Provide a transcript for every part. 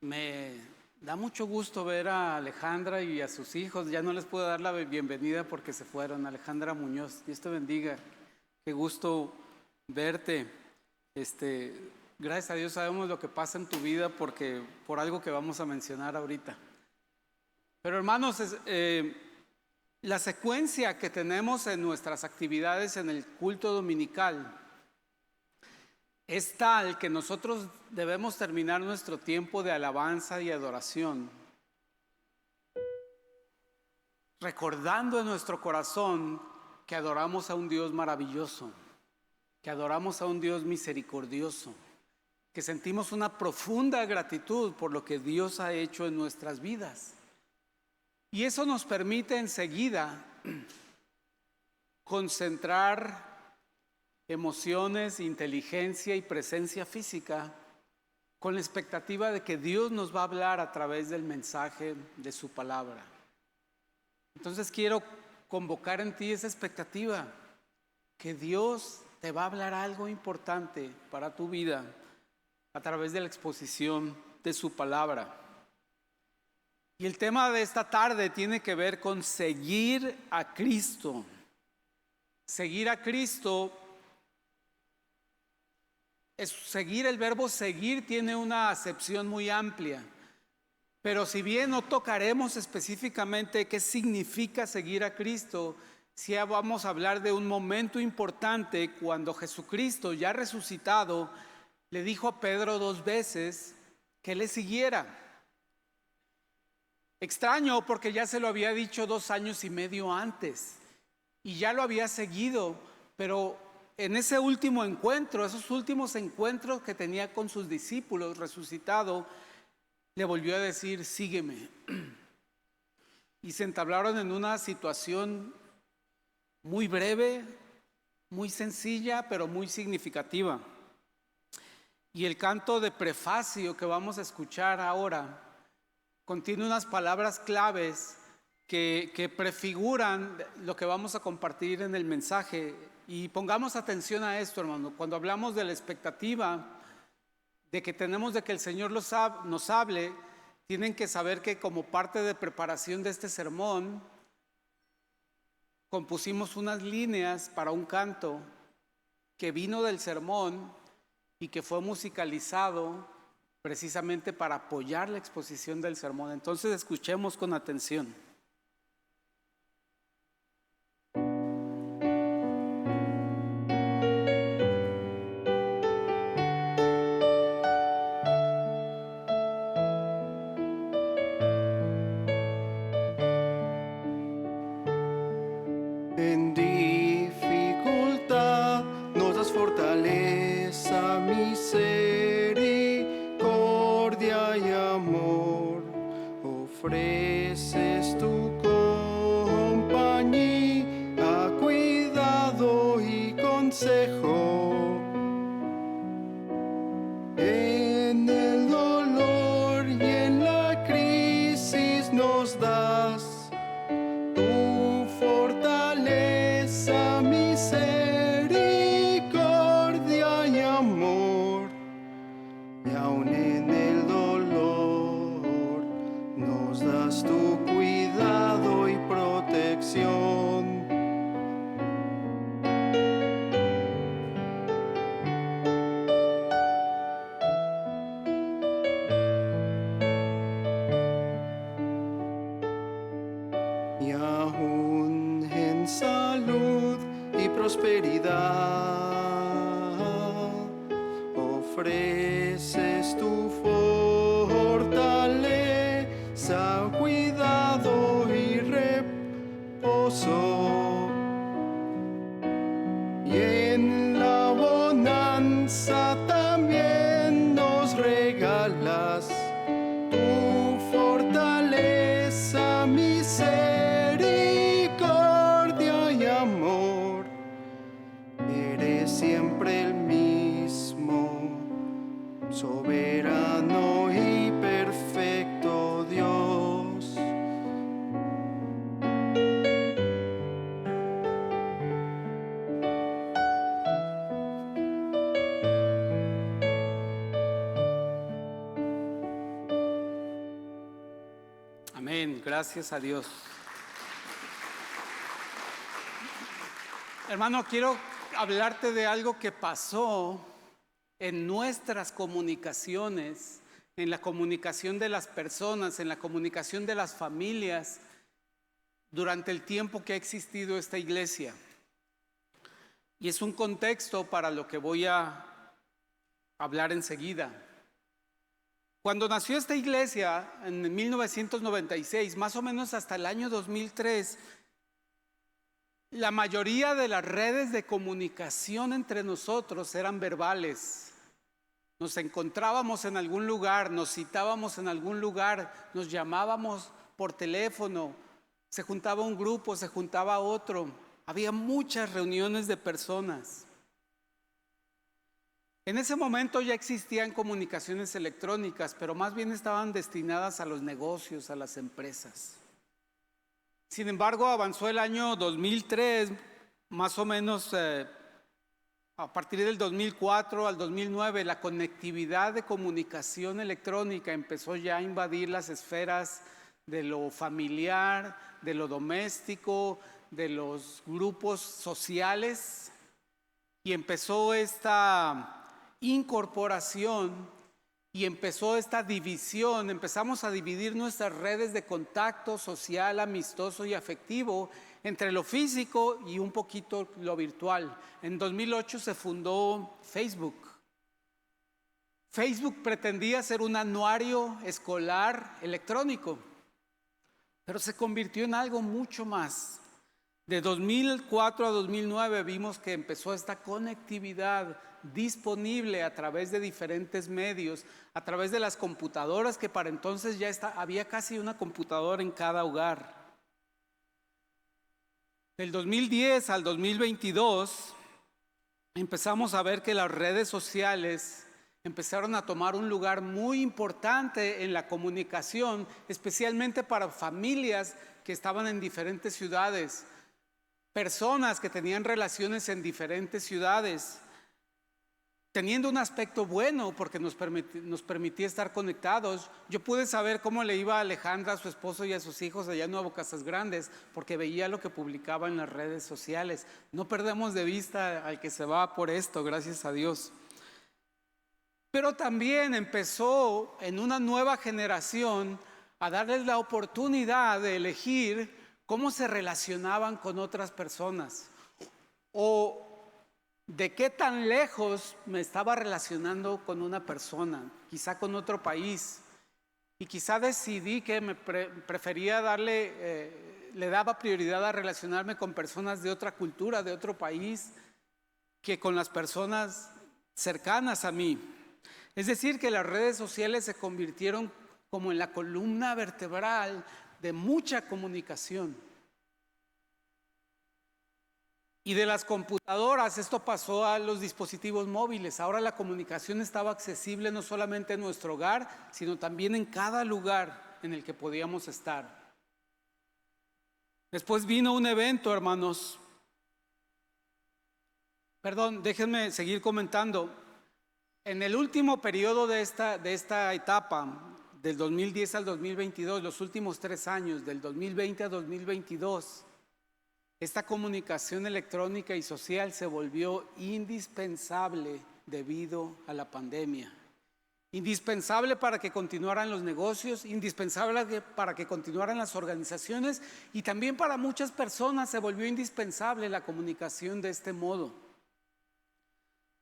Me da mucho gusto ver a Alejandra y a sus hijos. Ya no les puedo dar la bienvenida porque se fueron. Alejandra Muñoz, Dios te bendiga. Qué gusto verte. Gracias a Dios sabemos lo que pasa en tu vida por algo que vamos a mencionar ahorita. Pero hermanos, la secuencia que tenemos en nuestras actividades en el culto dominical es tal que nosotros debemos terminar nuestro tiempo de alabanza y adoración recordando en nuestro corazón que adoramos a un Dios maravilloso, que adoramos a un Dios misericordioso, que sentimos una profunda gratitud por lo que Dios ha hecho en nuestras vidas. Y eso nos permite enseguida concentrar emociones, inteligencia y presencia física con la expectativa de que Dios nos va a hablar a través del mensaje de su palabra. Entonces quiero convocar en ti esa expectativa, que Dios te va a hablar algo importante para tu vida a través de la exposición de su palabra. Y el tema de esta tarde tiene que ver con seguir a Cristo. Seguir a Cristo seguir. El verbo seguir tiene una acepción muy amplia, pero si bien no tocaremos específicamente qué significa seguir a Cristo, sí vamos a hablar de un momento importante cuando Jesucristo, ya resucitado, le dijo a Pedro 2 veces que le siguiera. Extraño, porque ya se lo había dicho 2 años y medio antes y ya lo había seguido, pero en ese último encuentro, esos últimos encuentros que tenía con sus discípulos resucitado, le volvió a decir: sígueme. Y se entablaron en una situación muy breve, muy sencilla, pero muy significativa. Y el canto de prefacio que vamos a escuchar ahora contiene unas palabras claves que prefiguran lo que vamos a compartir en el mensaje. Y pongamos atención a esto, hermano. Cuando hablamos de la expectativa de que tenemos de que el Señor nos hable, tienen que saber que como parte de preparación de este sermón, compusimos unas líneas para un canto que vino del sermón y que fue musicalizado precisamente para apoyar la exposición del sermón. Entonces escuchemos con atención. En dificultad nos das fortaleza, misericordia y amor. Ofreces tu compañía, cuidado y consejo. En el dolor y en la crisis nos das tu fortaleza, misericordia y amor. Y aun en el dolor nos das tu cuidado y protección. Y aún en salud y prosperidad ofreces tu fortaleza, cuidado y reposo. Y en la bonanza también nos regalas tu fortaleza, misericordia y amor. Eres siempre el mismo, soberano y perfecto Dios. Amén, gracias a Dios. Hermano, quiero hablarte de algo que pasó en nuestras comunicaciones, en la comunicación de las personas, en la comunicación de las familias, durante el tiempo que ha existido esta iglesia. Y es un contexto para lo que voy a hablar enseguida. Cuando nació esta iglesia en 1996, más o menos hasta el año 2003, la mayoría de las redes de comunicación entre nosotros eran verbales. Nos encontrábamos en algún lugar, nos citábamos en algún lugar, nos llamábamos por teléfono, se juntaba un grupo, se juntaba otro. Había muchas reuniones de personas. En ese momento ya existían comunicaciones electrónicas, pero más bien estaban destinadas a los negocios, a las empresas. Sin embargo, avanzó el año 2003, más o menos a partir del 2004 al 2009, la conectividad de comunicación electrónica empezó ya a invadir las esferas de lo familiar, de lo doméstico, de los grupos sociales, y empezó esta incorporación y empezó esta división. Empezamos a dividir nuestras redes de contacto social, amistoso y afectivo entre lo físico y un poquito lo virtual. En 2008 se fundó Facebook. Facebook pretendía ser un anuario escolar electrónico, pero se convirtió en algo mucho más. De 2004 a 2009 vimos que empezó esta conectividad disponible a través de diferentes medios, a través de las computadoras, que para entonces ya había casi una computadora en cada hogar. Del 2010 al 2022 empezamos a ver que las redes sociales empezaron a tomar un lugar muy importante en la comunicación, especialmente para familias que estaban en diferentes ciudades, personas que tenían relaciones en diferentes ciudades, teniendo un aspecto bueno porque nos permitía estar conectados. Yo pude saber cómo le iba a Alejandra, a su esposo y a sus hijos allá en Nuevo Casas Grandes, porque veía lo que publicaba en las redes sociales. No perdemos de vista al que se va por esto, gracias a Dios. Pero también empezó en una nueva generación a darles la oportunidad de elegir cómo se relacionaban con otras personas, o de qué tan lejos me estaba relacionando con una persona, quizá con otro país, y quizá decidí que me prefería le daba prioridad a relacionarme con personas de otra cultura, de otro país, que con las personas cercanas a mí. Es decir, que las redes sociales se convirtieron como en la columna vertebral de mucha comunicación. Y de las computadoras esto pasó a los dispositivos móviles. Ahora la comunicación estaba accesible no solamente en nuestro hogar, sino también en cada lugar en el que podíamos estar. Después vino un evento, hermanos. Perdón, déjenme seguir comentando. En el último periodo de esta etapa, del 2010 al 2022, los últimos 3 años, del 2020 a 2022, esta comunicación electrónica y social se volvió indispensable debido a la pandemia. Indispensable para que continuaran los negocios, indispensable para que continuaran las organizaciones, y también para muchas personas se volvió indispensable la comunicación de este modo.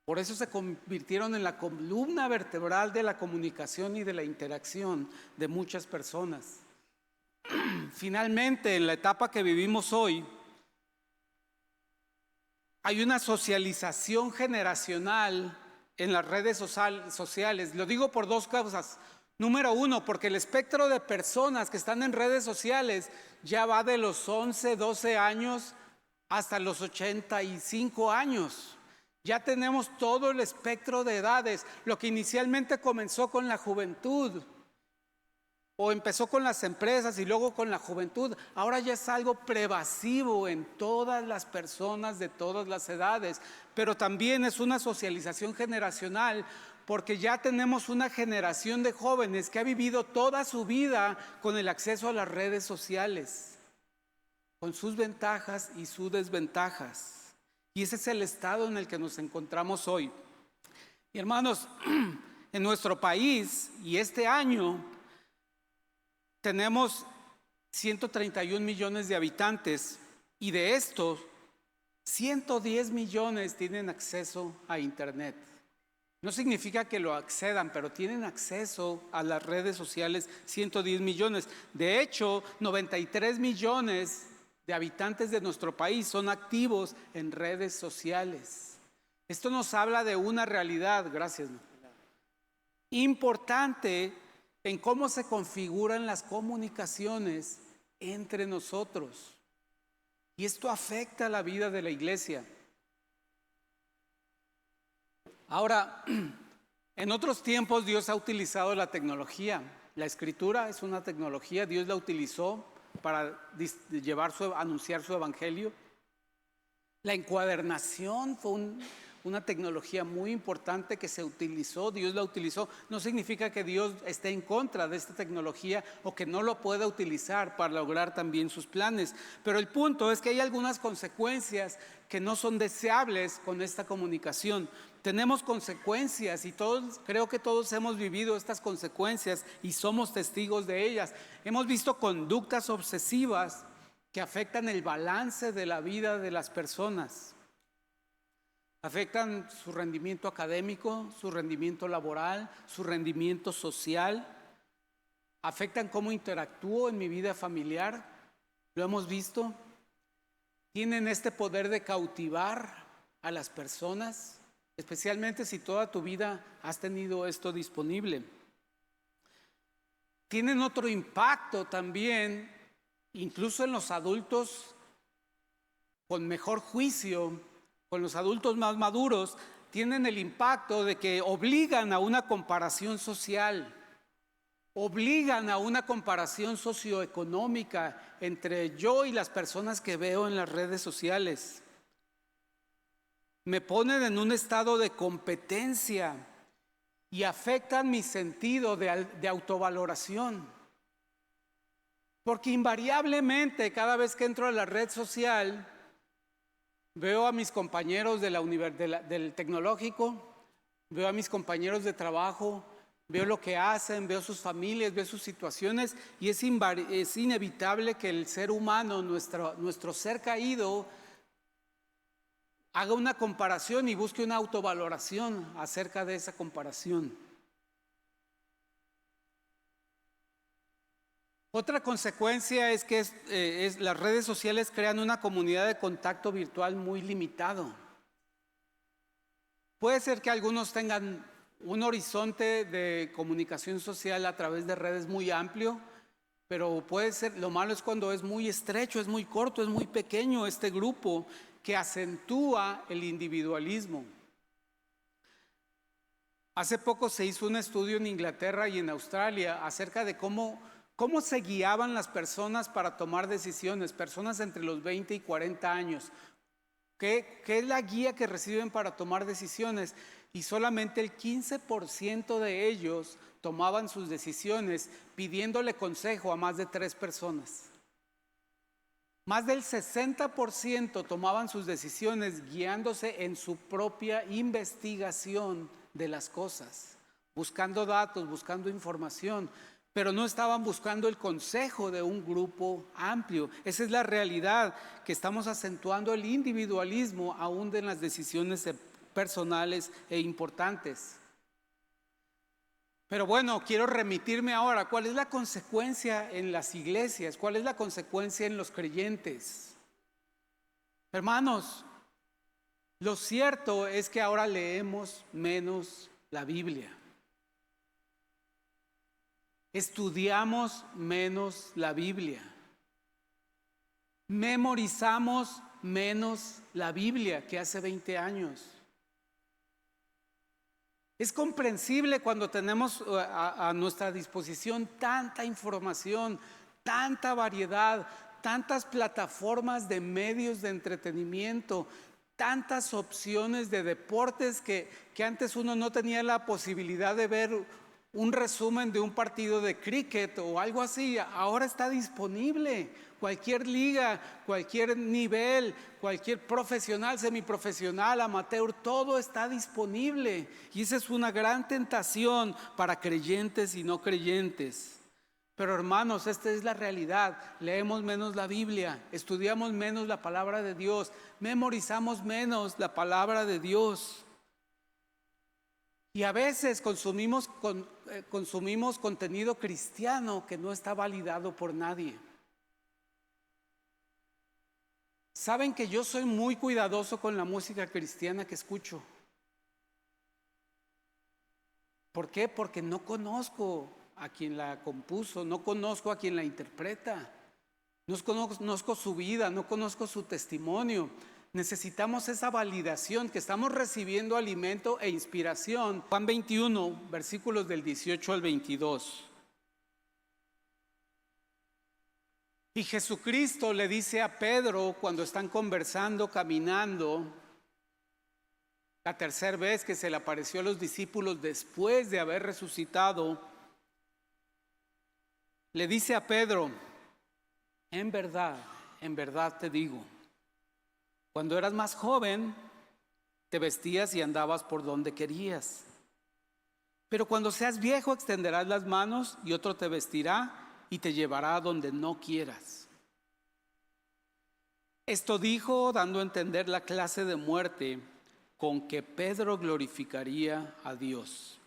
Por eso se convirtieron en la columna vertebral de la comunicación y de la interacción de muchas personas. Finalmente, en la etapa que vivimos hoy, hay una socialización generacional en las redes sociales. Lo digo por 2 causas. Número 1, porque el espectro de personas que están en redes sociales ya va de los 11, 12 años hasta los 85 años. Ya tenemos todo el espectro de edades. Lo que inicialmente comenzó con la juventud, o empezó con las empresas y luego con la juventud, ahora ya es algo pervasivo en todas las personas de todas las edades. Pero también es una socialización generacional, porque ya tenemos una generación de jóvenes que ha vivido toda su vida con el acceso a las redes sociales, con sus ventajas y sus desventajas. Y ese es el estado en el que nos encontramos hoy. Y hermanos, en nuestro país y este año tenemos 131 millones de habitantes y de estos 110 millones tienen acceso a Internet. No significa que lo accedan, pero tienen acceso a las redes sociales 110 millones. De hecho, 93 millones de habitantes de nuestro país son activos en redes sociales. Esto nos habla de una realidad, gracias, importante en cómo se configuran las comunicaciones entre nosotros. Y esto afecta la vida de la iglesia. Ahora, en otros tiempos Dios ha utilizado la tecnología. La escritura es una tecnología, Dios la utilizó para anunciar su evangelio. La encuadernación fue una tecnología muy importante que se utilizó, Dios la utilizó. No significa que Dios esté en contra de esta tecnología o que no lo pueda utilizar para lograr también sus planes. Pero el punto es que hay algunas consecuencias que no son deseables con esta comunicación. Tenemos consecuencias y creo que todos hemos vivido estas consecuencias y somos testigos de ellas. Hemos visto conductas obsesivas que afectan el balance de la vida de las personas. Afectan su rendimiento académico, su rendimiento laboral, su rendimiento social. Afectan cómo interactúo en mi vida familiar. Lo hemos visto. Tienen este poder de cautivar a las personas, especialmente si toda tu vida has tenido esto disponible. Tienen otro impacto también, incluso en los adultos con mejor juicio, con los adultos más maduros, tienen el impacto de que obligan a una comparación social, obligan a una comparación socioeconómica entre yo y las personas que veo en las redes sociales. Me ponen en un estado de competencia y afectan mi sentido de autovaloración. Porque invariablemente cada vez que entro a la red social, veo a mis compañeros del tecnológico, veo a mis compañeros de trabajo, veo lo que hacen, veo sus familias, veo sus situaciones y es inevitable que el ser humano, nuestro ser caído, haga una comparación y busque una autovaloración acerca de esa comparación. Otra consecuencia es que las redes sociales crean una comunidad de contacto virtual muy limitado. Puede ser que algunos tengan un horizonte de comunicación social a través de redes muy amplio, pero lo malo es cuando es muy estrecho, es muy corto, es muy pequeño este grupo que acentúa el individualismo. Hace poco se hizo un estudio en Inglaterra y en Australia acerca de cómo se guiaban las personas para tomar decisiones, personas entre los 20 y 40 años. ¿Qué es la guía que reciben para tomar decisiones? Y solamente el 15% de ellos tomaban sus decisiones pidiéndole consejo a más de 3 personas. Más del 60% tomaban sus decisiones guiándose en su propia investigación de las cosas, buscando datos, buscando información, pero no estaban buscando el consejo de un grupo amplio. Esa es la realidad, que estamos acentuando el individualismo aún en las decisiones personales e importantes. Pero bueno, quiero remitirme ahora, ¿cuál es la consecuencia en las iglesias? ¿Cuál es la consecuencia en los creyentes? Hermanos, lo cierto es que ahora leemos menos la Biblia. Estudiamos menos la Biblia. Memorizamos menos la Biblia que hace 20 años. Es comprensible cuando tenemos a nuestra disposición tanta información, tanta variedad, tantas plataformas de medios de entretenimiento, tantas opciones de deportes que antes uno no tenía la posibilidad de ver un resumen de un partido de cricket o algo así. Ahora está disponible. Cualquier liga, cualquier nivel, cualquier profesional, semiprofesional, amateur, todo está disponible. Y esa es una gran tentación para creyentes y no creyentes. Pero hermanos, esta es la realidad. Leemos menos la Biblia, estudiamos menos la palabra de Dios, memorizamos menos la palabra de Dios. Y a veces consumimos contenido cristiano que no está validado por nadie. Saben que yo soy muy cuidadoso con la música cristiana que escucho. ¿Por qué? Porque no conozco a quien la compuso, no conozco a quien la interpreta, no conozco su vida, no conozco su testimonio. Necesitamos esa validación, que estamos recibiendo alimento e inspiración. Juan 21, versículos del 18 al 22. Y Jesucristo le dice a Pedro cuando están conversando, caminando, la tercera vez que se le apareció a los discípulos después de haber resucitado, le dice a Pedro: en verdad te digo, cuando eras más joven, te vestías y andabas por donde querías. Pero cuando seas viejo, extenderás las manos y otro te vestirá y te llevará a donde no quieras. Esto dijo, dando a entender la clase de muerte con que Pedro glorificaría a Dios.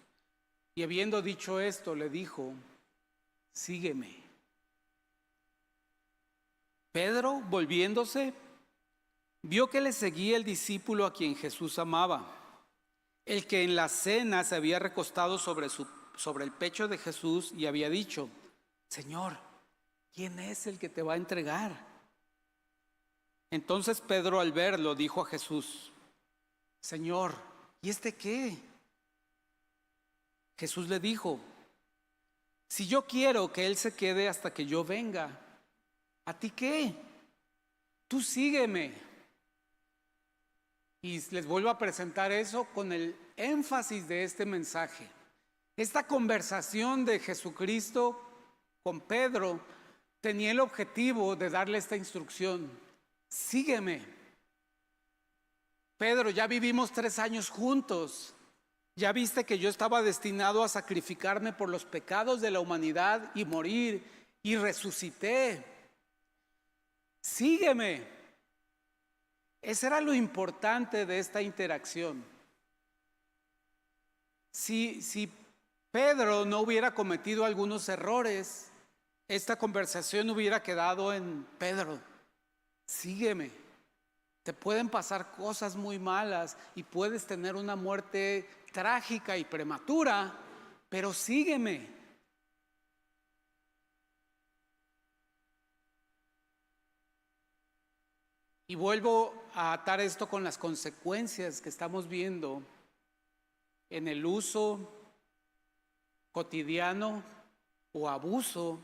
Y habiendo dicho esto, le dijo: sígueme. Pedro, volviéndose, vio que le seguía el discípulo a quien Jesús amaba, el que en la cena se había recostado sobre el pecho de Jesús y había dicho: Señor, ¿quién es el que te va a entregar? Entonces Pedro, al verlo, dijo a Jesús: Señor, ¿y este qué? Jesús le dijo: si yo quiero que él se quede hasta que yo venga, ¿a ti qué? Tú sígueme. Y les vuelvo a presentar eso con el énfasis de este mensaje. Esta conversación de Jesucristo con Pedro tenía el objetivo de darle esta instrucción: sígueme. Pedro, ya vivimos 3 años juntos. Ya viste que yo estaba destinado a sacrificarme por los pecados de la humanidad y morir, y resucité. Sígueme. Ese era lo importante de esta interacción. Si Pedro no hubiera cometido algunos errores, esta conversación hubiera quedado en: Pedro, sígueme. Te pueden pasar cosas muy malas y puedes tener una muerte trágica y prematura, pero sígueme. Y vuelvo a atar esto con las consecuencias que estamos viendo en el uso cotidiano o abuso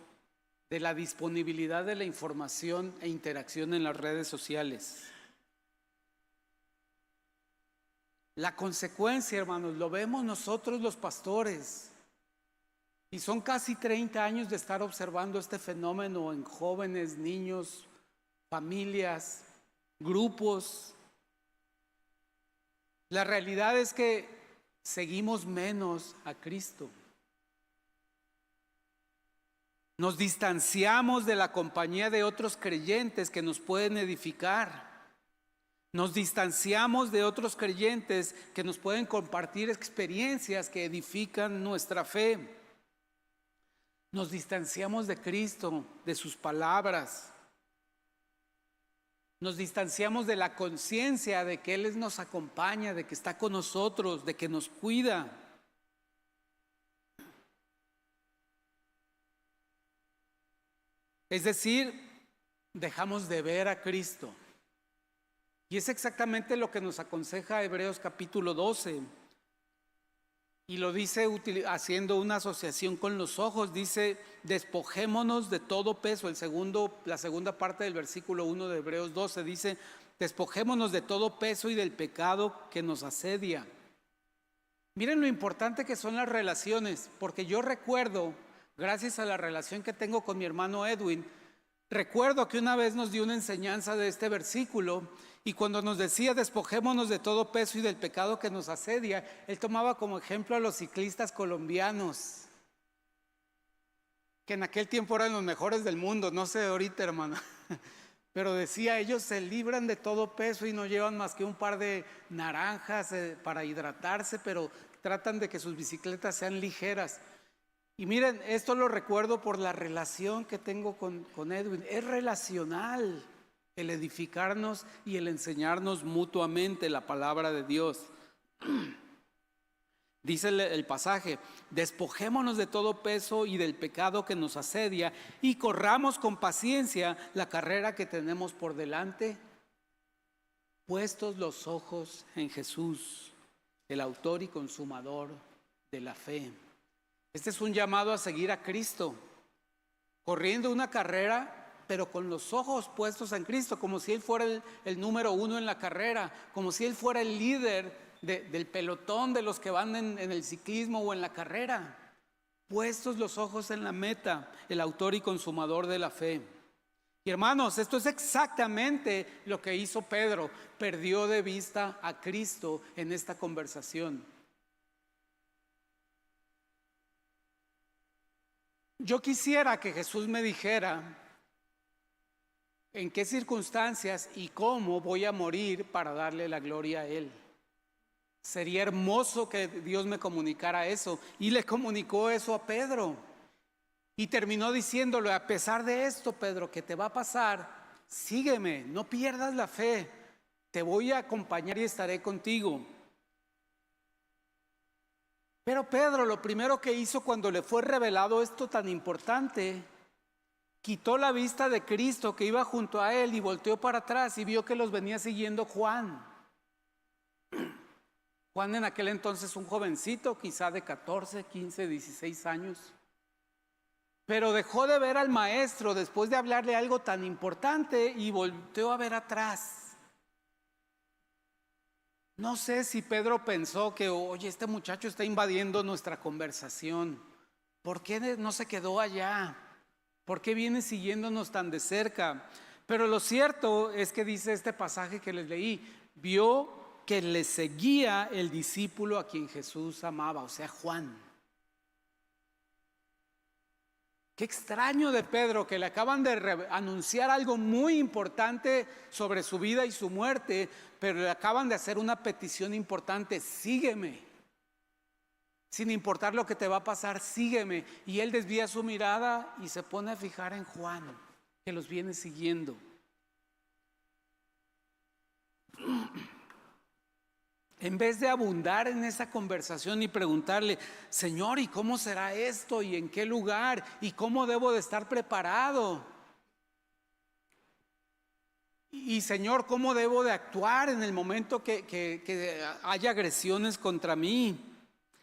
de la disponibilidad de la información e interacción en las redes sociales. La consecuencia, hermanos, lo vemos nosotros los pastores. Y son casi 30 años de estar observando este fenómeno en jóvenes, niños, familias, grupos. La realidad es que seguimos menos a Cristo. Nos distanciamos de la compañía de otros creyentes que nos pueden edificar. Nos distanciamos de otros creyentes que nos pueden compartir experiencias que edifican nuestra fe. Nos distanciamos de Cristo, de sus palabras. Nos distanciamos de la conciencia de que Él nos acompaña, de que está con nosotros, de que nos cuida. Es decir, dejamos de ver a Cristo. Y es exactamente lo que nos aconseja Hebreos capítulo 12. Y lo dice haciendo una asociación con los ojos. Dice: despojémonos de todo peso. La segunda parte del versículo 1 de Hebreos 12 dice: despojémonos de todo peso y del pecado que nos asedia. Miren lo importante que son las relaciones, porque yo recuerdo, gracias a la relación que tengo con mi hermano Edwin, recuerdo que una vez nos dio una enseñanza de este versículo y cuando nos decía despojémonos de todo peso y del pecado que nos asedia, él tomaba como ejemplo a los ciclistas colombianos, que en aquel tiempo eran los mejores del mundo, no sé ahorita, hermano. Pero decía, ellos se libran de todo peso y no llevan más que un par de naranjas para hidratarse, pero tratan de que sus bicicletas sean ligeras. Y miren, esto lo recuerdo por la relación que tengo con Edwin. Es relacional el edificarnos y el enseñarnos mutuamente la palabra de Dios. Dice el pasaje, despojémonos de todo peso y del pecado que nos asedia y corramos con paciencia la carrera que tenemos por delante, puestos los ojos en Jesús, el autor y consumador de la fe. Este es un llamado a seguir a Cristo, corriendo una carrera, pero con los ojos puestos en Cristo, como si Él fuera el número uno en la carrera, como si Él fuera el líder del pelotón de los que van en el ciclismo o en la carrera, puestos los ojos en la meta, el autor y consumador de la fe. Y hermanos, esto es exactamente lo que hizo Pedro, perdió de vista a Cristo en esta conversación. Yo quisiera que Jesús me dijera en qué circunstancias y cómo voy a morir para darle la gloria a Él. Sería hermoso que Dios me comunicara eso. Y le comunicó eso a Pedro. Y terminó diciéndole, a pesar de esto, Pedro, que te va a pasar, sígueme, no pierdas la fe. Te voy a acompañar y estaré contigo. Pero Pedro, lo primero que hizo cuando le fue revelado esto tan importante, quitó la vista de Cristo que iba junto a él y volteó para atrás y vio que los venía siguiendo Juan. Juan en aquel entonces un jovencito, quizá de 14, 15, 16 años. Pero dejó de ver al maestro después de hablarle algo tan importante y volteó a ver atrás. No sé si Pedro pensó que, oye, este muchacho está invadiendo nuestra conversación. ¿Por qué no se quedó allá? ¿Por qué viene siguiéndonos tan de cerca? Pero lo cierto es que dice este pasaje que les leí, vio que le seguía el discípulo a quien Jesús amaba, o sea, Juan. Qué extraño de Pedro, que le acaban de anunciar algo muy importante sobre su vida y su muerte, pero le acaban de hacer una petición importante: sígueme. Sin importar lo que te va a pasar, sígueme. Y él desvía su mirada y se pone a fijar en Juan, que los viene siguiendo. En vez de abundar en esa conversación y preguntarle, Señor, ¿y cómo será esto? ¿Y en qué lugar? ¿Y cómo debo de estar preparado? Y Señor, ¿cómo debo de actuar en el momento que haya agresiones contra mí?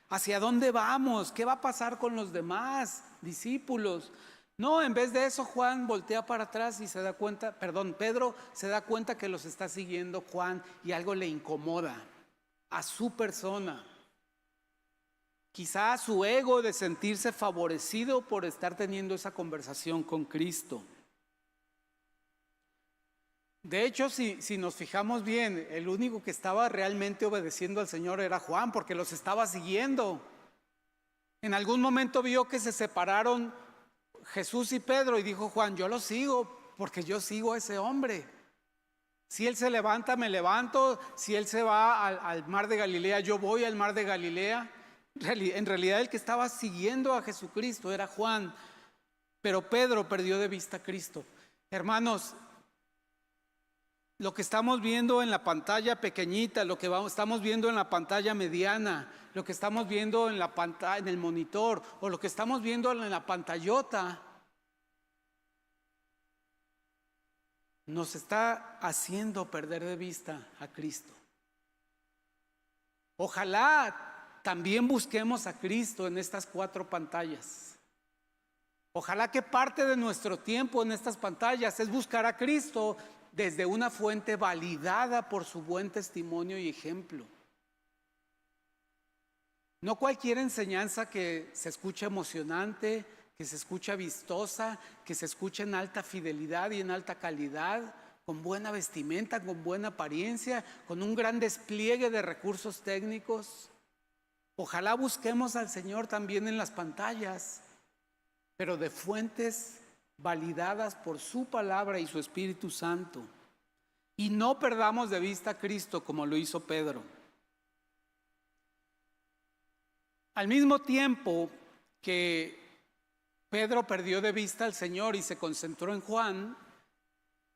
¿Hacia dónde vamos? ¿Qué va a pasar con los demás discípulos? No, en vez de eso, Juan voltea para atrás y Pedro se da cuenta que los está siguiendo Juan y algo le incomoda a su persona. Quizá a su ego de sentirse favorecido por estar teniendo esa conversación con Cristo. De hecho, si nos fijamos bien, el único que estaba realmente obedeciendo al Señor era Juan, porque los estaba siguiendo. En algún momento vio que se separaron Jesús y Pedro y dijo Juan, yo lo sigo porque yo sigo a ese hombre. Si él se levanta, me levanto. Si él se va al mar de Galilea, yo voy al mar de Galilea. En realidad el que estaba siguiendo a Jesucristo era Juan, pero Pedro perdió de vista a Cristo. Hermanos, lo que estamos viendo en la pantalla pequeñita, lo que estamos viendo en la pantalla mediana, lo que estamos viendo en la pantalla, en el monitor, o lo que estamos viendo en la pantallota, nos está haciendo perder de vista a Cristo. Ojalá también busquemos a Cristo en estas 4 pantallas. Ojalá que parte de nuestro tiempo en estas pantallas es buscar a Cristo desde una fuente validada por su buen testimonio y ejemplo. No cualquier enseñanza que se escucha emocionante, que se escucha vistosa, que se escucha en alta fidelidad y en alta calidad, con buena vestimenta, con buena apariencia, con un gran despliegue de recursos técnicos. Ojalá busquemos al Señor también en las pantallas, pero de fuentes validadas por su palabra y su Espíritu Santo. Y no perdamos de vista a Cristo como lo hizo Pedro. Al mismo tiempo que Pedro perdió de vista al Señor y se concentró en Juan,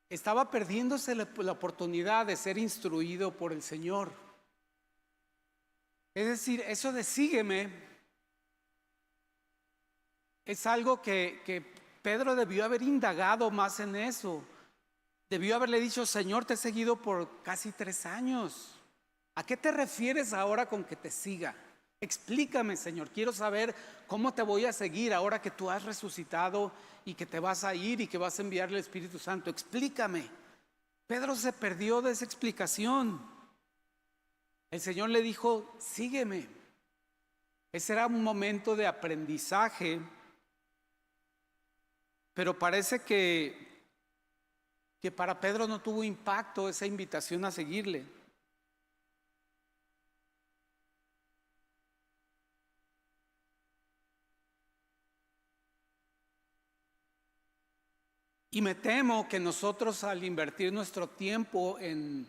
estaba perdiéndose la oportunidad de ser instruido por el Señor. Es decir, eso de sígueme es algo que Pedro debió haber indagado más en eso. Debió haberle dicho: Señor, te he seguido por casi 3 años. ¿A qué te refieres ahora con que te siga? Explícame, Señor, quiero saber cómo te voy a seguir ahora que tú has resucitado y que te vas a ir y que vas a enviar el Espíritu Santo. Explícame. Pedro se perdió de esa explicación. El Señor le dijo: sígueme. Ese era un momento de aprendizaje, pero parece que para Pedro no tuvo impacto esa invitación a seguirle. Y me temo que nosotros, al invertir nuestro tiempo en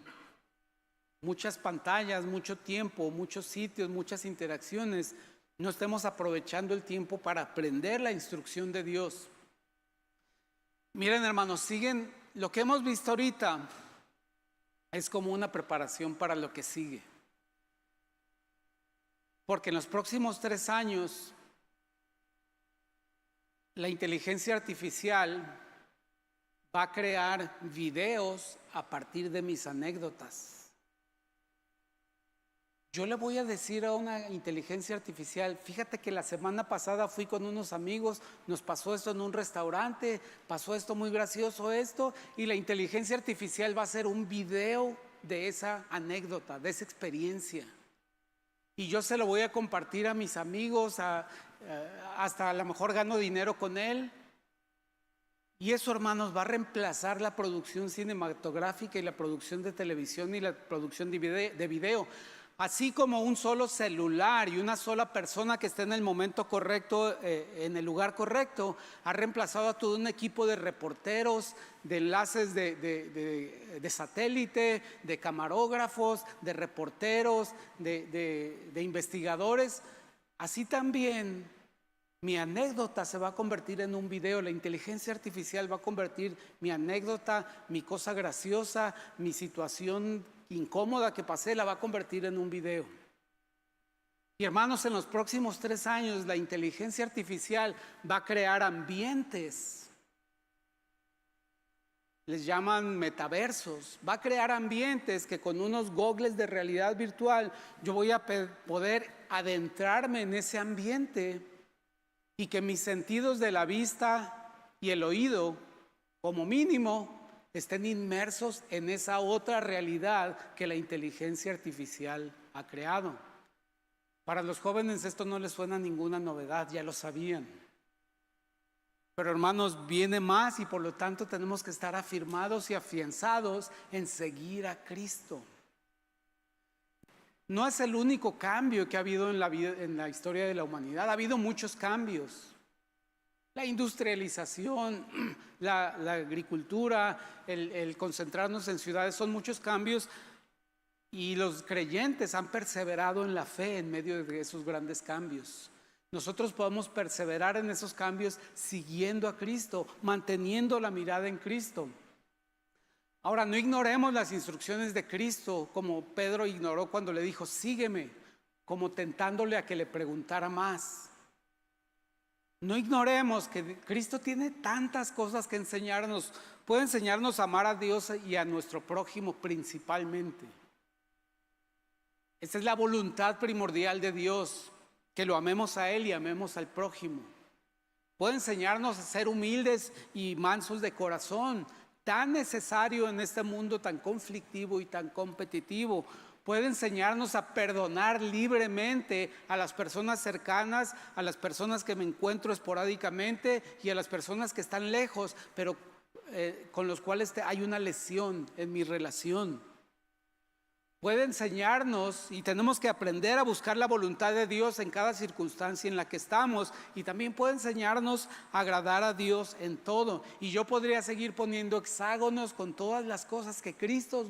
muchas pantallas, mucho tiempo, muchos sitios, muchas interacciones, no estemos aprovechando el tiempo para aprender la instrucción de Dios. Miren, hermanos, lo que hemos visto ahorita es como una preparación para lo que sigue. Porque en los próximos 3 años, la inteligencia artificial va a crear videos a partir de mis anécdotas. Yo le voy a decir a una inteligencia artificial: fíjate que la semana pasada fui con unos amigos, nos pasó esto en un restaurante, pasó esto muy gracioso esto, y la inteligencia artificial va a hacer un video de esa anécdota, de esa experiencia. Y yo se lo voy a compartir a mis amigos, hasta a lo mejor gano dinero con él. Y eso, hermanos, va a reemplazar la producción cinematográfica y la producción de televisión y la producción de video. Así como un solo celular y una sola persona que esté en el momento correcto, en el lugar correcto, ha reemplazado a todo un equipo de reporteros, de enlaces de satélite, de camarógrafos, de reporteros, de investigadores. Así también mi anécdota se va a convertir en un video. La inteligencia artificial va a convertir mi anécdota, mi cosa graciosa, mi situación incómoda que pasé, la va a convertir en un video. Y hermanos, en los próximos 3 años la inteligencia artificial va a crear ambientes. Les llaman metaversos. Va a crear ambientes que con unos gogles de realidad virtual yo voy a poder adentrarme en ese ambiente, y que mis sentidos de la vista y el oído, como mínimo, estén inmersos en esa otra realidad que la inteligencia artificial ha creado. Para los jóvenes esto no les suena a ninguna novedad, ya lo sabían. Pero hermanos, viene más, y por lo tanto tenemos que estar afirmados y afianzados en seguir a Cristo. No es el único cambio que ha habido en la historia de la humanidad. Ha habido muchos cambios. La industrialización, la agricultura, el concentrarnos en ciudades, son muchos cambios, y los creyentes han perseverado en la fe en medio de esos grandes cambios. Nosotros podemos perseverar en esos cambios siguiendo a Cristo, manteniendo la mirada en Cristo. Ahora, no ignoremos las instrucciones de Cristo como Pedro ignoró cuando le dijo: sígueme, como tentándole a que le preguntara más. No ignoremos que Cristo tiene tantas cosas que enseñarnos. Puede enseñarnos a amar a Dios y a nuestro prójimo principalmente. Esa es la voluntad primordial de Dios, que lo amemos a Él y amemos al prójimo. Puede enseñarnos a ser humildes y mansos de corazón, tan necesario en este mundo tan conflictivo y tan competitivo. Puede enseñarnos a perdonar libremente a las personas cercanas, a las personas que me encuentro esporádicamente y a las personas que están lejos, pero con los cuales hay una lesión en mi relación. Puede enseñarnos, y tenemos que aprender a buscar la voluntad de Dios en cada circunstancia en la que estamos, y también puede enseñarnos a agradar a Dios en todo. Y yo podría seguir poniendo hexágonos con todas las cosas que Cristo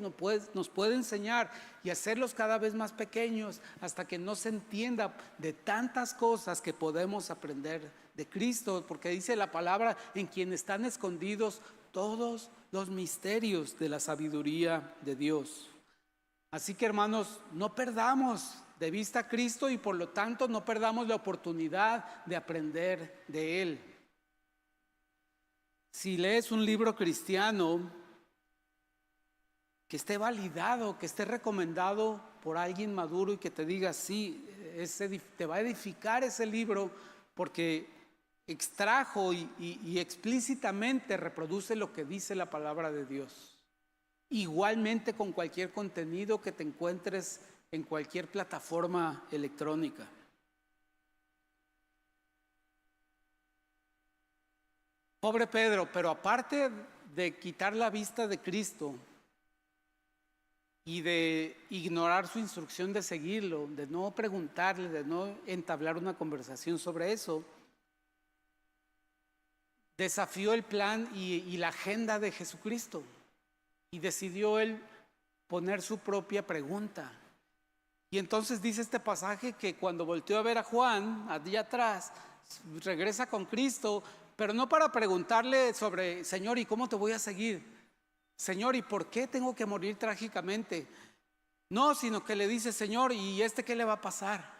nos puede enseñar y hacerlos cada vez más pequeños hasta que no se entienda de tantas cosas que podemos aprender de Cristo, porque dice la palabra: en quien están escondidos todos los misterios de la sabiduría de Dios. Así que, hermanos, no perdamos de vista a Cristo y por lo tanto no perdamos la oportunidad de aprender de Él. Si lees un libro cristiano que esté validado, que esté recomendado por alguien maduro y que te diga: sí, te va a edificar ese libro porque extrajo y explícitamente reproduce lo que dice la palabra de Dios. Igualmente con cualquier contenido que te encuentres en cualquier plataforma electrónica. Pobre Pedro, pero aparte de quitar la vista de Cristo y de ignorar su instrucción de seguirlo, de no preguntarle, de no entablar una conversación sobre eso, desafió el plan y la agenda de Jesucristo. Y decidió él poner su propia pregunta. Y entonces dice este pasaje que cuando volteó a ver a Juan, allí atrás, regresa con Cristo, pero no para preguntarle sobre: Señor, ¿y cómo te voy a seguir? Señor, ¿y por qué tengo que morir trágicamente? No, sino que le dice: Señor, ¿y este qué le va a pasar?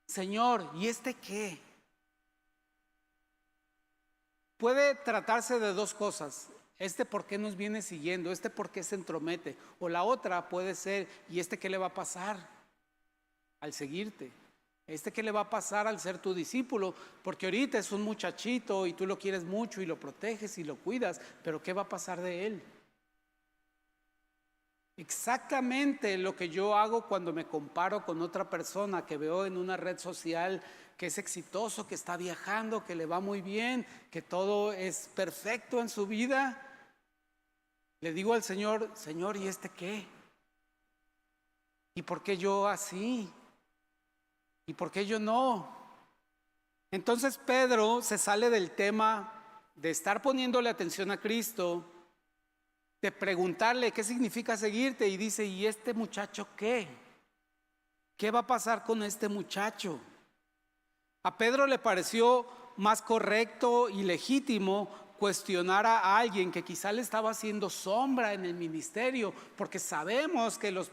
Señor, ¿y este qué? Puede tratarse de dos cosas: ¿por qué nos viene siguiendo? ¿Por qué se entromete? O la otra puede ser: ¿y qué le va a pasar al seguirte? ¿Qué le va a pasar al ser tu discípulo? Porque ahorita es un muchachito y tú lo quieres mucho y lo proteges y lo cuidas, pero ¿qué va a pasar de él? Exactamente lo que yo hago cuando me comparo con otra persona que veo en una red social que es exitoso, que está viajando, que le va muy bien, que todo es perfecto en su vida. Le digo al Señor: Señor, ¿y qué? ¿Y por qué yo así? ¿Y por qué yo no? Entonces Pedro se sale del tema de estar poniéndole atención a Cristo, de preguntarle qué significa seguirte, y dice: ¿y este muchacho qué? ¿Qué va a pasar con este muchacho? A Pedro le pareció más correcto y legítimo cuestionar a alguien que quizá le estaba haciendo sombra en el ministerio, porque sabemos que los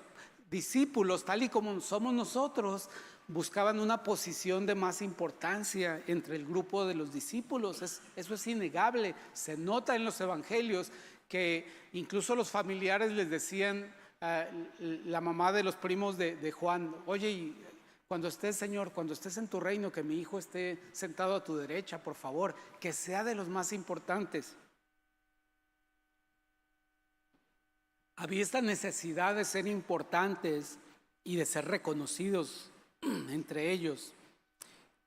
discípulos, tal y como somos nosotros, buscaban una posición de más importancia entre el grupo de los discípulos. Eso es innegable. Se nota en los evangelios que incluso los familiares les decían, la mamá de los primos de Juan: oye, y cuando estés, Señor, cuando estés en tu reino, que mi hijo esté sentado a tu derecha, por favor, que sea de los más importantes. Había esta necesidad de ser importantes y de ser reconocidos entre ellos.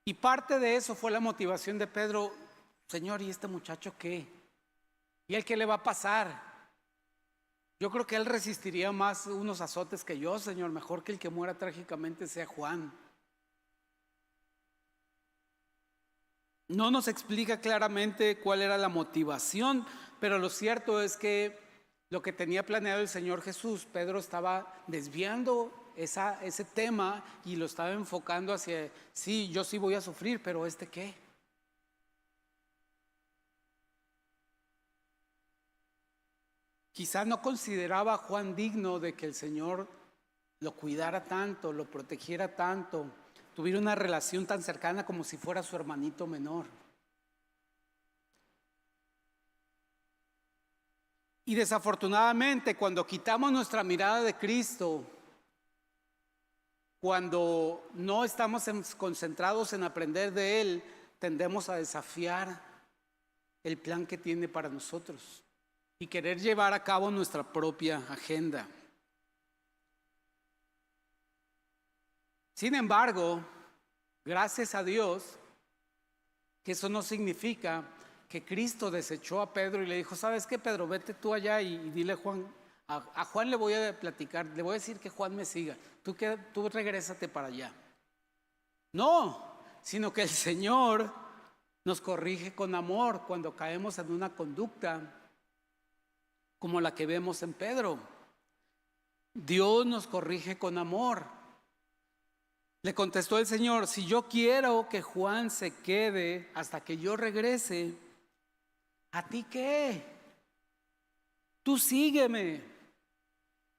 Y parte de eso fue la motivación de Pedro: Señor, ¿y este muchacho qué? ¿Y él qué le va a pasar? Yo creo que él resistiría más unos azotes que yo, Señor. Mejor que el que muera trágicamente sea Juan. No nos explica claramente cuál era la motivación, pero lo cierto es que lo que tenía planeado el Señor Jesús, Pedro estaba desviando ese tema y lo estaba enfocando hacia: sí, yo sí voy a sufrir, pero ¿qué? Quizá no consideraba a Juan digno de que el Señor lo cuidara tanto, lo protegiera tanto, tuviera una relación tan cercana como si fuera su hermanito menor. Y desafortunadamente, cuando quitamos nuestra mirada de Cristo, cuando no estamos concentrados en aprender de Él, tendemos a desafiar el plan que tiene para nosotros. y querer llevar a cabo nuestra propia agenda. Sin embargo, gracias a Dios, que eso no significa que Cristo desechó a Pedro y le dijo, ¿sabes qué, Pedro? Vete tú allá y dile a Juan, a Juan le voy a platicar, le voy a decir que Juan me siga, tú regrésate para allá. No, sino que el Señor nos corrige con amor cuando caemos en una conducta como la que vemos en Pedro. Dios nos corrige con amor. Le contestó el Señor, si yo quiero que Juan se quede hasta que yo regrese, ¿a ti qué? Tú sígueme.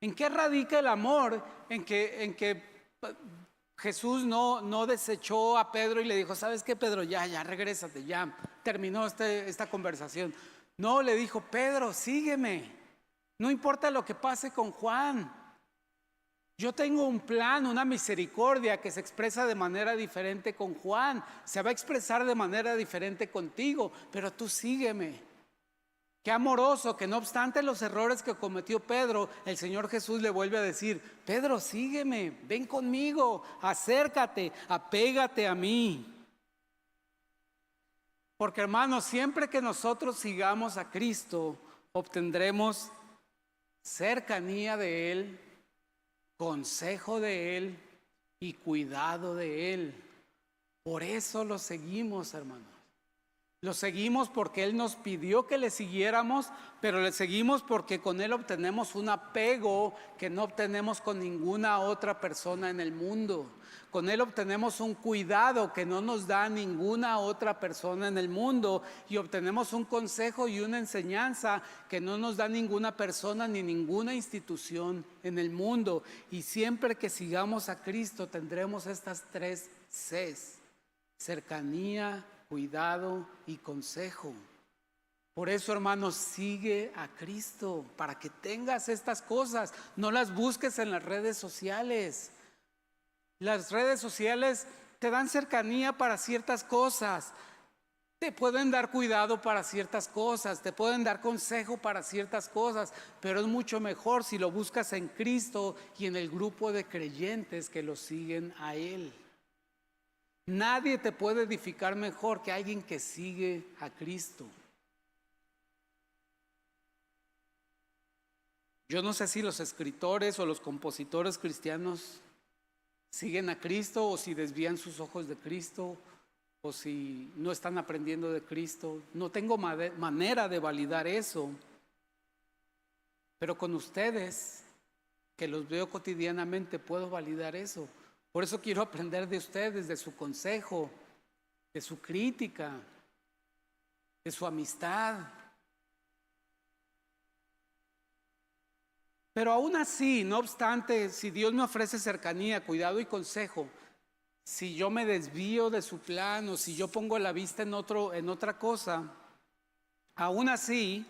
¿En qué radica el amor? En que Jesús no desechó a Pedro y le dijo, ¿sabes qué, Pedro? Ya, regrésate, ya terminó esta conversación. No, le dijo, Pedro, sígueme. No importa lo que pase con Juan. Yo tengo un plan, una misericordia que se expresa de manera diferente con Juan. Se va a expresar de manera diferente contigo, pero tú sígueme. Qué amoroso que no obstante los errores que cometió Pedro, el Señor Jesús le vuelve a decir, Pedro, sígueme, ven conmigo, acércate, apégate a mí. Porque hermanos, siempre que nosotros sigamos a Cristo, obtendremos cercanía de Él, consejo de Él y cuidado de Él. Por eso lo seguimos, hermanos. Lo seguimos porque Él nos pidió que le siguiéramos, pero le seguimos porque con Él obtenemos un apego que no obtenemos con ninguna otra persona en el mundo. Con Él obtenemos un cuidado que no nos da ninguna otra persona en el mundo y obtenemos un consejo y una enseñanza que no nos da ninguna persona ni ninguna institución en el mundo. Y siempre que sigamos a Cristo tendremos estas 3 Cs: cercanía, cuidado y consejo. Por eso, hermanos, sigue a Cristo para que tengas estas cosas. No las busques en las redes sociales. Las redes sociales te dan cercanía para ciertas cosas, te pueden dar cuidado para ciertas cosas, te pueden dar consejo para ciertas cosas, pero es mucho mejor si lo buscas en Cristo y en el grupo de creyentes que lo siguen a Él. Nadie te puede edificar mejor que alguien que sigue a Cristo. Yo no sé si los escritores o los compositores cristianos siguen a Cristo o si desvían sus ojos de Cristo o si no están aprendiendo de Cristo. No tengo manera de validar eso. Pero con ustedes, que los veo cotidianamente, puedo validar eso. Por eso quiero aprender de ustedes, de su consejo, de su crítica, de su amistad. Pero aún así, no obstante, si Dios me ofrece cercanía, cuidado y consejo, si yo me desvío de su plan o si yo pongo la vista en otra cosa, aún así,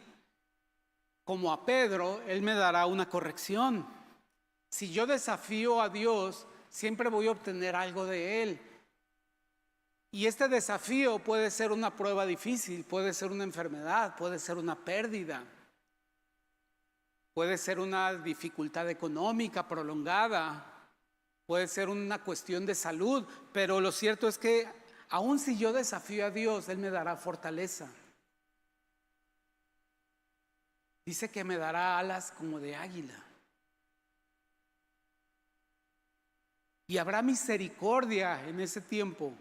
como a Pedro, Él me dará una corrección. Si yo desafío a Dios, siempre voy a obtener algo de Él. Y este desafío puede ser una prueba difícil, puede ser una enfermedad, puede ser una pérdida, puede ser una dificultad económica prolongada, puede ser una cuestión de salud, pero lo cierto es que aun si yo desafío a Dios, Él me dará fortaleza. Dice que me dará alas como de águila. Y habrá misericordia en ese tiempo.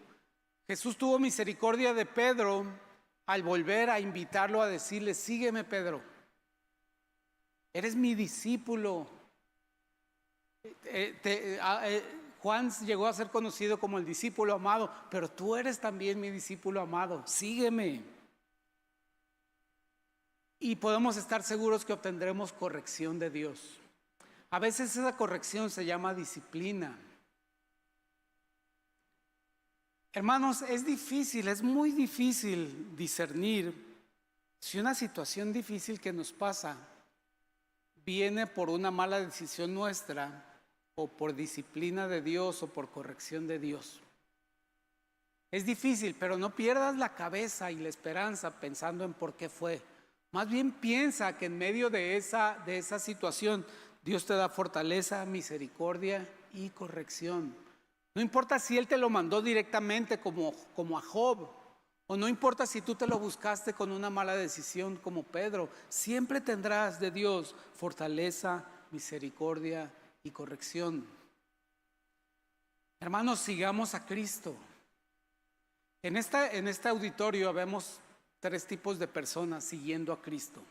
Jesús tuvo misericordia de Pedro al volver a invitarlo a decirle, sígueme, Pedro. Eres mi discípulo. Juan llegó a ser conocido como el discípulo amado, pero tú eres también mi discípulo amado. Sígueme. Y podemos estar seguros que obtendremos corrección de Dios. A veces esa corrección se llama disciplina. Hermanos, es difícil, es muy difícil discernir si una situación difícil que nos pasa viene por una mala decisión nuestra o por disciplina de Dios o por corrección de Dios. Es difícil, pero no pierdas la cabeza y la esperanza pensando en por qué fue. Más bien piensa que en medio de esa situación Dios te da fortaleza, misericordia y corrección. No importa si Él te lo mandó directamente como a Job, o no importa si tú te lo buscaste con una mala decisión como Pedro, siempre tendrás de Dios fortaleza, misericordia y corrección. Hermanos, sigamos a Cristo. En este auditorio vemos 3 tipos de personas siguiendo a Cristo.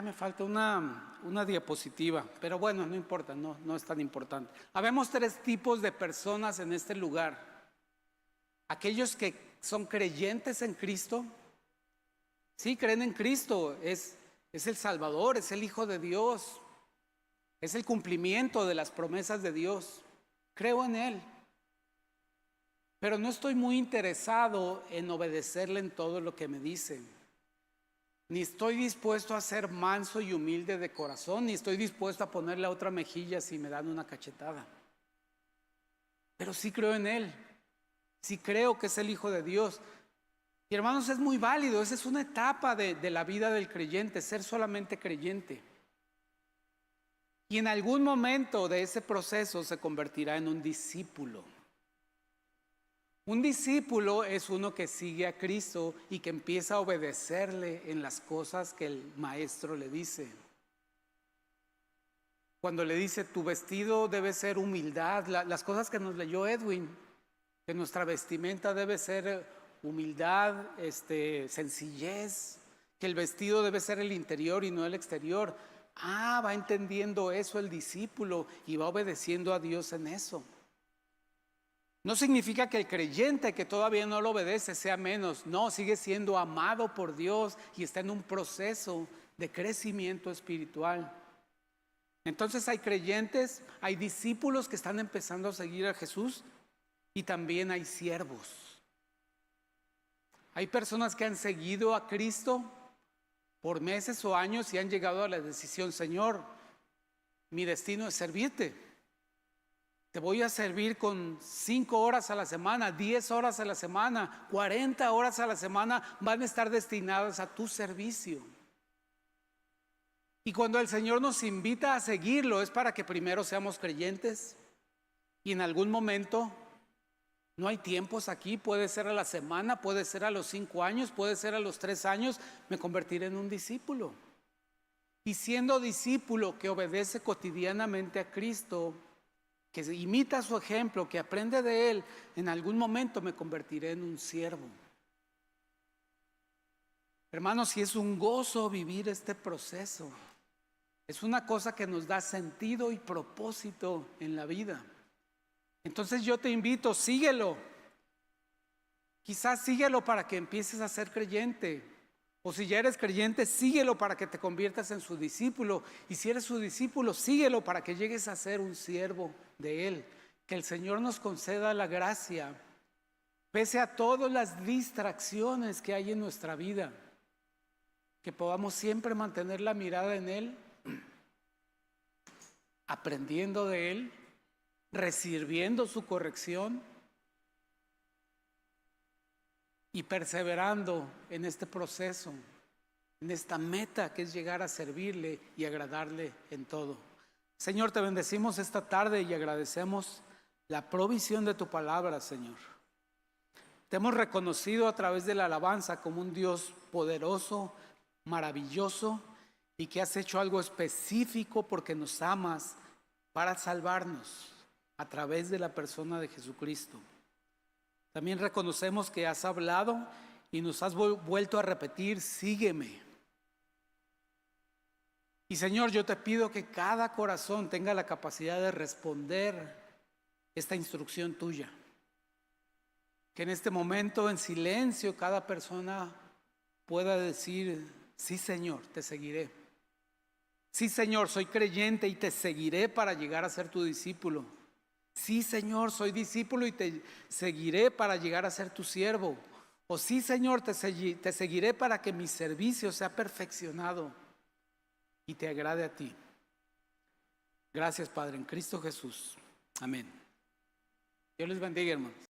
Me falta una diapositiva, pero bueno, no importa, no es tan importante. Habemos 3 tipos de personas en este lugar. Aquellos que son creyentes en Cristo, sí, creen en Cristo, es el Salvador, es el Hijo de Dios, es el cumplimiento de las promesas de Dios. Creo en Él, pero no estoy muy interesado en obedecerle en todo lo que me dicen. Ni estoy dispuesto a ser manso y humilde de corazón, ni estoy dispuesto a ponerle a otra mejilla si me dan una cachetada. Pero sí creo en Él, sí creo que es el Hijo de Dios. Y hermanos, es muy válido, esa es una etapa de la vida del creyente, ser solamente creyente. Y en algún momento de ese proceso se convertirá en un discípulo. Un discípulo es uno que sigue a Cristo y que empieza a obedecerle en las cosas que el maestro le dice. Cuando le dice, tu vestido debe ser humildad, las cosas que nos leyó Edwin, que nuestra vestimenta debe ser humildad, sencillez, que el vestido debe ser el interior y no el exterior. Va entendiendo eso el discípulo y va obedeciendo a Dios en eso. No significa que el creyente que todavía no lo obedece sea menos. No, sigue siendo amado por Dios y está en un proceso de crecimiento espiritual. Entonces hay creyentes, hay discípulos que están empezando a seguir a Jesús y también hay siervos. Hay personas que han seguido a Cristo por meses o años y han llegado a la decisión, Señor, mi destino es servirte. Te voy a servir con 5 horas a la semana, 10 horas a la semana, 40 horas a la semana van a estar destinadas a tu servicio. Y cuando el Señor nos invita a seguirlo es para que primero seamos creyentes y en algún momento, no hay tiempos aquí, puede ser a la semana, puede ser a los 5 años, puede ser a los 3 años, me convertiré en un discípulo. Y siendo discípulo que obedece cotidianamente a Cristo, que imita su ejemplo, que aprende de Él, en algún momento me convertiré en un siervo. Hermanos, si es un gozo vivir este proceso, es una cosa que nos da sentido y propósito en la vida. Entonces yo te invito, síguelo. Quizás síguelo para que empieces a ser creyente. O si ya eres creyente, síguelo para que te conviertas en su discípulo. Y si eres su discípulo, síguelo para que llegues a ser un siervo de Él. Que el Señor nos conceda la gracia, pese a todas las distracciones que hay en nuestra vida, que podamos siempre mantener la mirada en Él, aprendiendo de Él, recibiendo su corrección y perseverando en este proceso, en esta meta que es llegar a servirle y agradarle en todo. Señor, te bendecimos esta tarde y agradecemos la provisión de tu palabra, Señor. Te hemos reconocido a través de la alabanza como un Dios poderoso, maravilloso y que has hecho algo específico porque nos amas para salvarnos a través de la persona de Jesucristo. También reconocemos que has hablado y nos has vuelto a repetir, sígueme. Y Señor, yo te pido que cada corazón tenga la capacidad de responder esta instrucción tuya. Que en este momento en silencio cada persona pueda decir, sí Señor, te seguiré. Sí Señor, soy creyente y te seguiré para llegar a ser tu discípulo. Sí Señor, soy discípulo y te seguiré para llegar a ser tu siervo. O sí Señor, te seguiré para que mi servicio sea perfeccionado y te agrade a ti. Gracias Padre, en Cristo Jesús. Amén. Dios les bendiga, hermanos.